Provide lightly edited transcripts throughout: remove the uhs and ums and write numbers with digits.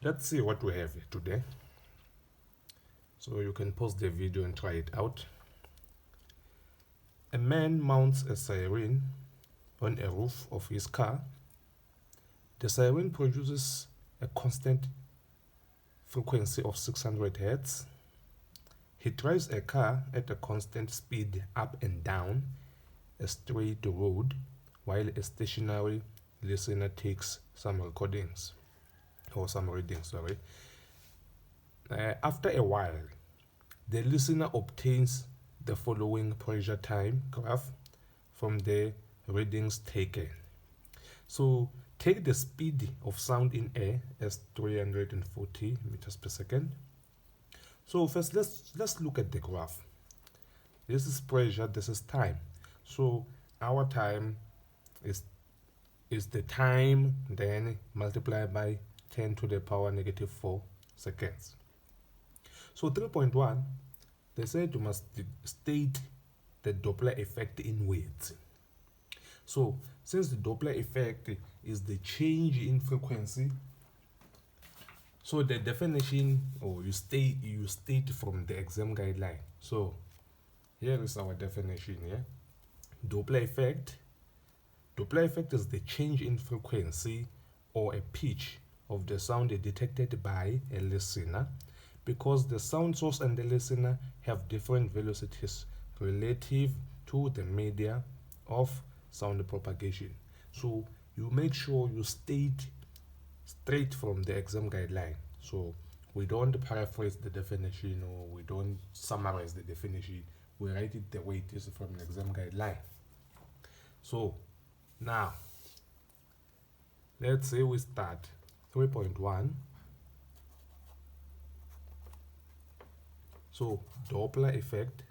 Let's see what we have today. So you can pause the video and try it out. A man mounts a siren on a roof of his car. The siren produces a constant frequency of 600 Hz. He drives a car at a constant speed up and down a straight road while a stationary listener takes some readings. After a while, the listener obtains the following pressure time graph from the readings taken. So take the speed of sound in air as 340 meters per second. So first let's look at the graph. This is pressure, this is time. So our time is the time then multiplied by 10 to the power negative 4 seconds. So 3.1, they said you must state the Doppler effect in words. So since the Doppler effect is the change in frequency, so the definition, or you state from the exam guideline. So here is our definition. Doppler effect is the change in frequency or a pitch of the sound detected by a listener, because the sound source and the listener have different velocities relative to the media of sound propagation. So you make sure you state straight from the exam guideline. So we don't paraphrase the definition, or we don't summarize the definition. We write it the way it is from the exam guideline. So now let's say we start 3.1. So Doppler effect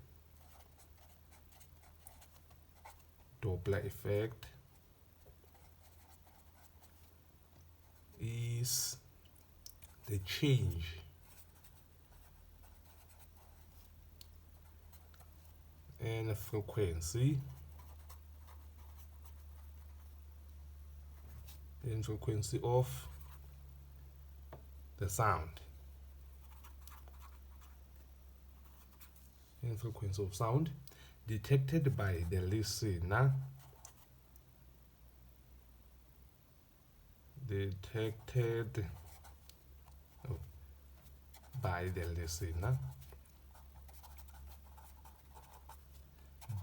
is the change in frequency of the sound. In frequency of sound detected by the listener.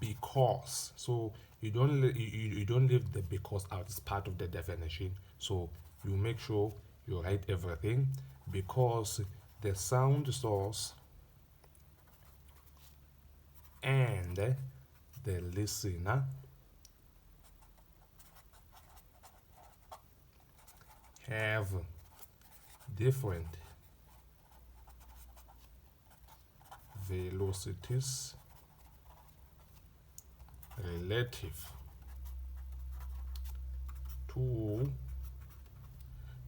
Because, so you don't leave the because out. It's part of the definition. So you make sure you write everything, because the sound source and the listener have different velocities relative to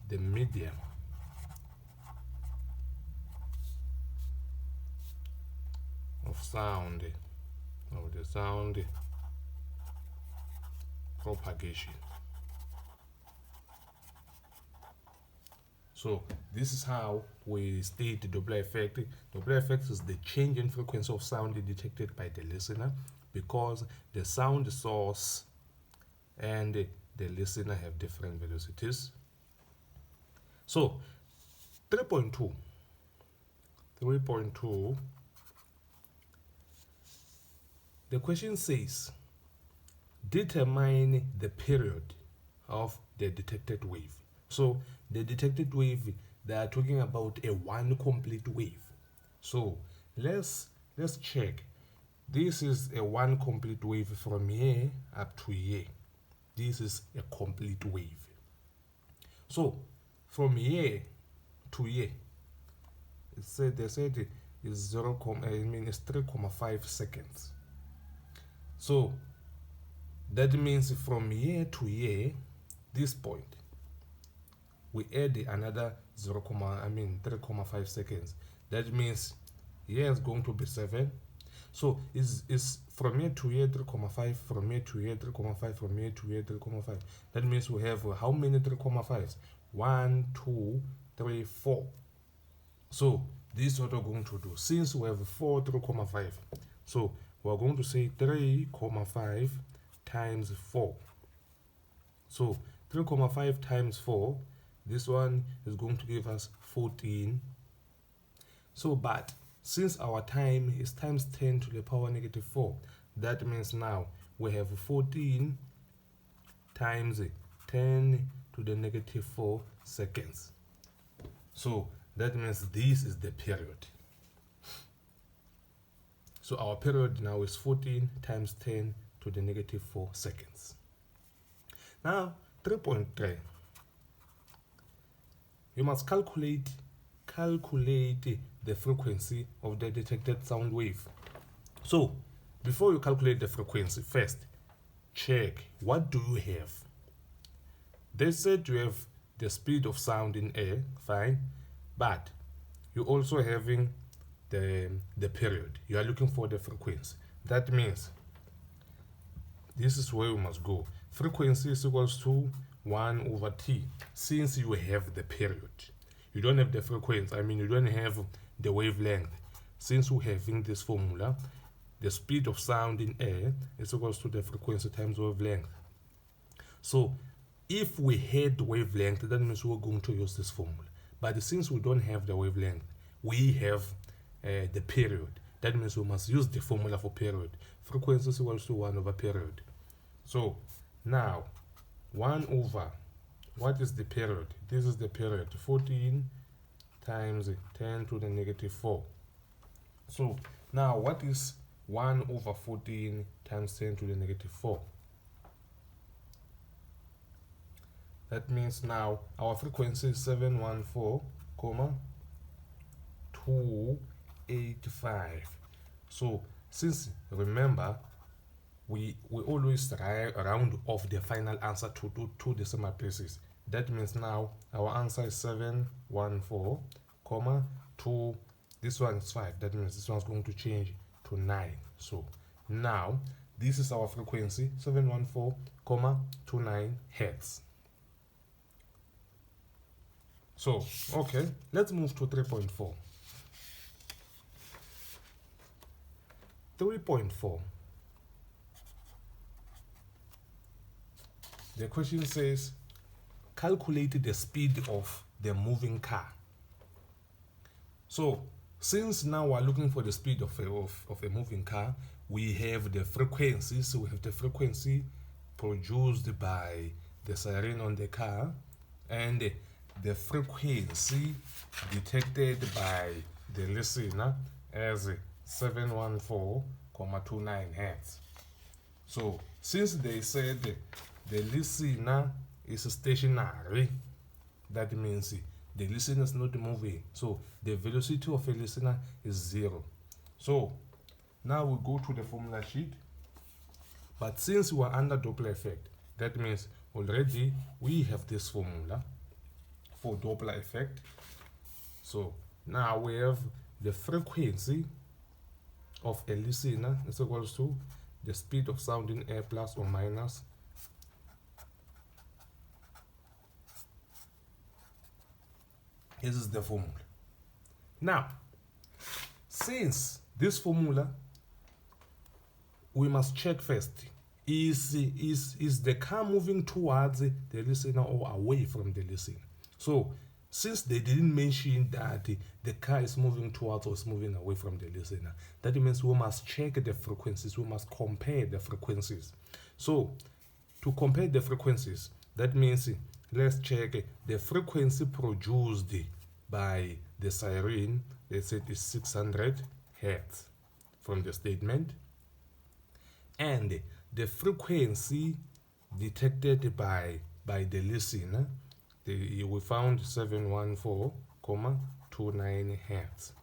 the medium of sound, or the sound propagation. So this is how we state the Doppler effect. Doppler effect is the change in frequency of sound detected by the listener, because the sound source and the listener have different velocities. So 3.2, the question says, determine the period of the detected wave. So the detected wave, they are talking about a one complete wave. So let's check. This is a one complete wave from here up to here. This is a complete wave. So from here to here, they said it's 3.5 seconds. So that means from here to here, this point, we add another 3.5 seconds. That means here is going to be 7. So is from here to here 3.5, from here to here 3.5, from here to here 3.5. That means we have how many 3.5s? 1, 2, 3, 4. So this is what we're going to do. Since we have 4, 3,5. So we're going to say 3,5 times 4. So 3,5 times 4, this one is going to give us 14. So, but since our time is times 10 to the power negative 4, that means now we have 14 times 10 to the negative 4 seconds. So that means this is the period. So our period now is 14 times 10 to the negative 4 seconds. Now 3.3. You must calculate the frequency of the detected sound wave. So before you calculate the frequency, first check what do you have. They said you have the speed of sound in air, fine, but you're also having the period. You are looking for the frequency. That means this is where we must go. Frequency is equals to 1 over t. Since you have the period, you don't have the frequency, you don't have the wavelength. Since we're having this formula, the speed of sound in air is equals to the frequency times wavelength. So if we had the wavelength, that means we're going to use this formula. But since we don't have the wavelength, we have the period. That means we must use the formula for period. Frequency is equals to 1 over period. So now 1 over, what is the period? This is the period, 14 times 10 to the negative 4. So now what is 1 over 14 times 10 to the negative 4? That means now our frequency is 714,285. So since, remember, we always round off the final answer to two decimal places. That means now our answer is 714,2. This one is 5. That means this one's going to change to 9. So now this is our frequency, 714,29 hertz. So okay, let's move to 3.4. 3.4. The question says, calculate the speed of the moving car. So since now we're looking for the speed of a moving car, we have the frequency. So we have the frequency produced by the siren on the car and the frequency detected by the listener as 714,29 hertz. So since they said the listener is stationary, that means the listener is not moving. So the velocity of a listener is 0. So now we go to the formula sheet. But since we are under Doppler effect, that means already we have this formula for Doppler effect. So now we have the frequency of a listener is equals to the speed of sound in air plus or minus this is the formula. Now, since this formula, we must check first, is the car moving towards the listener or away from the listener? So since they didn't mention that the car is moving towards or is moving away from the listener, that means we must check the frequencies, we must compare the frequencies. So to compare the frequencies, that means let's check the frequency produced by the siren. They said is 600 hertz from the statement, and the frequency detected by the listener, we found 714,29 hertz.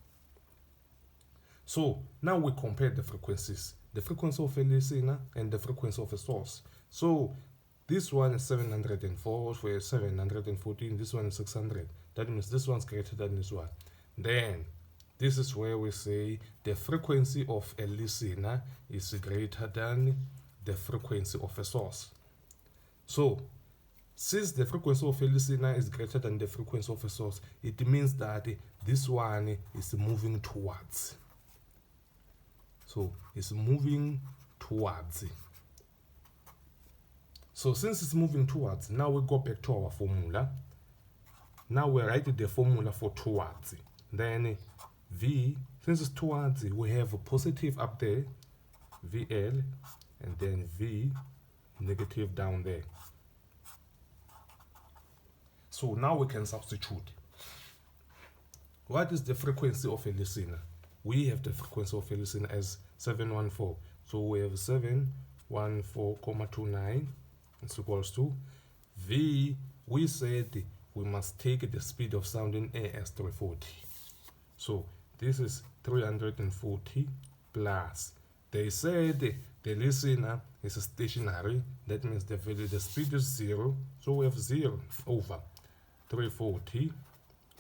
So now we compare the frequencies, the frequency of a listener and the frequency of a source. So this one is 704 for 714, this one is 600. That means this one's greater than this one. Then this is where we say the frequency of a listener is greater than the frequency of a source. So Since the frequency of a listener is greater than the frequency of a source, it means that this one is moving towards. So it's moving towards. So since it's moving towards, now we go back to our formula. Now we write the formula for towards. Then V, since it's towards, we have a positive up there, VL, and then V negative down there. So now we can substitute. What is the frequency of a listener? We have the frequency of a listener as 714. So we have 714,29 is equals to V. We said we must take the speed of sound in air as 340. So this is 340 plus. They said the listener is stationary. That means the speed is 0. So we have 0 over 340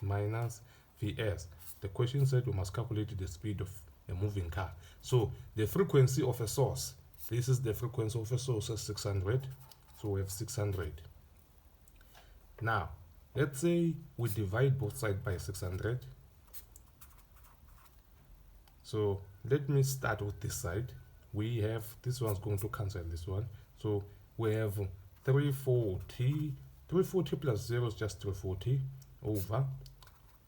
minus Vs. The question said we must calculate the speed of a moving car. So the frequency of a source, this is the frequency of a source as 600. So we have 600. Now, let's say we divide both sides by 600. So let me start with this side. We have, this one's going to cancel this one. So we have 340 plus 0 is just 340 over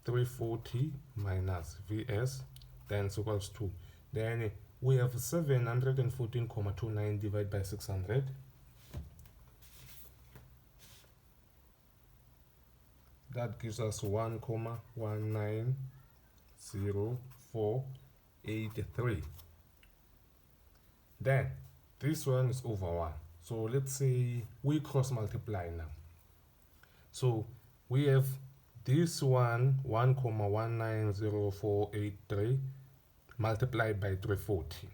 340 minus Vs, then it's equals to, then we have 714,29 divided by 600. That gives us 1,190483. Then this one is over 1. So let's say we cross multiply now. So we have this one 1,190483 multiplied by 340.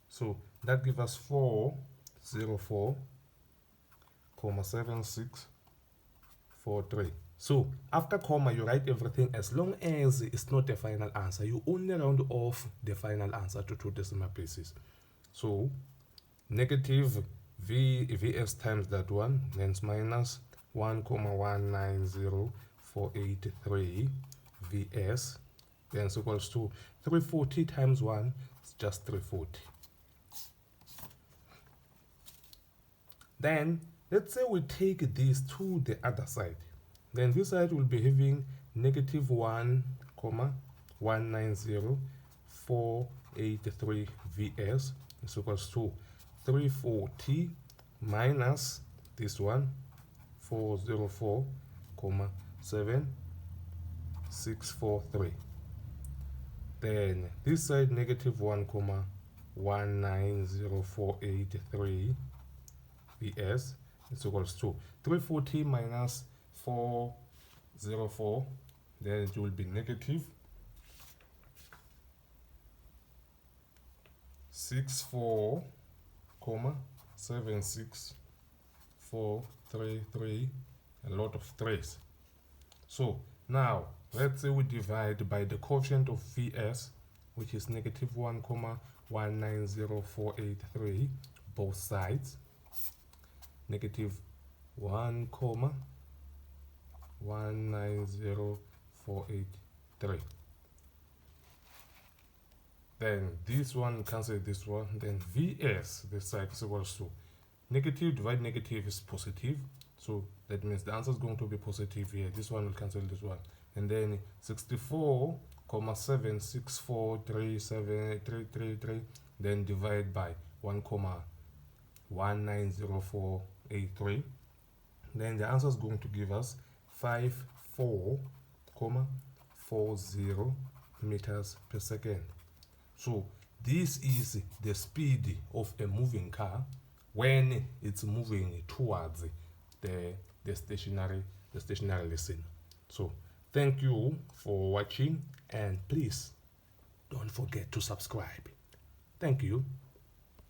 So that gives us 404,7643. So after comma, you write everything as long as it's not the final answer. You only round off the final answer to 2 decimal places. So negative Vs times that one, then it's minus 1,190483 Vs, then it's equals to 340 times 1 is just 340. Then let's say we take this to the other side. Then this side will be having negative 1,190483 Vs is equals to 340 minus this one 404,7643. Then this side negative 1,190483 Vs is equals to 340 minus 404, then it will be negative 64,76433, a lot of 3's. So now let's say we divide by the coefficient of Vs, which is negative 1,190483, both sides, negative 1,190483. Then this one cancel this one, then Vs, this side is equals to negative divide negative is positive, so that means the answer is going to be positive here. This one will cancel this one, and then 64,764,333, then divide by 1,190483. Then the answer is going to give us 54,40 meters per second. So this is the speed of a moving car when it's moving towards the stationary listener. So thank you for watching, and please don't forget to subscribe. Thank you.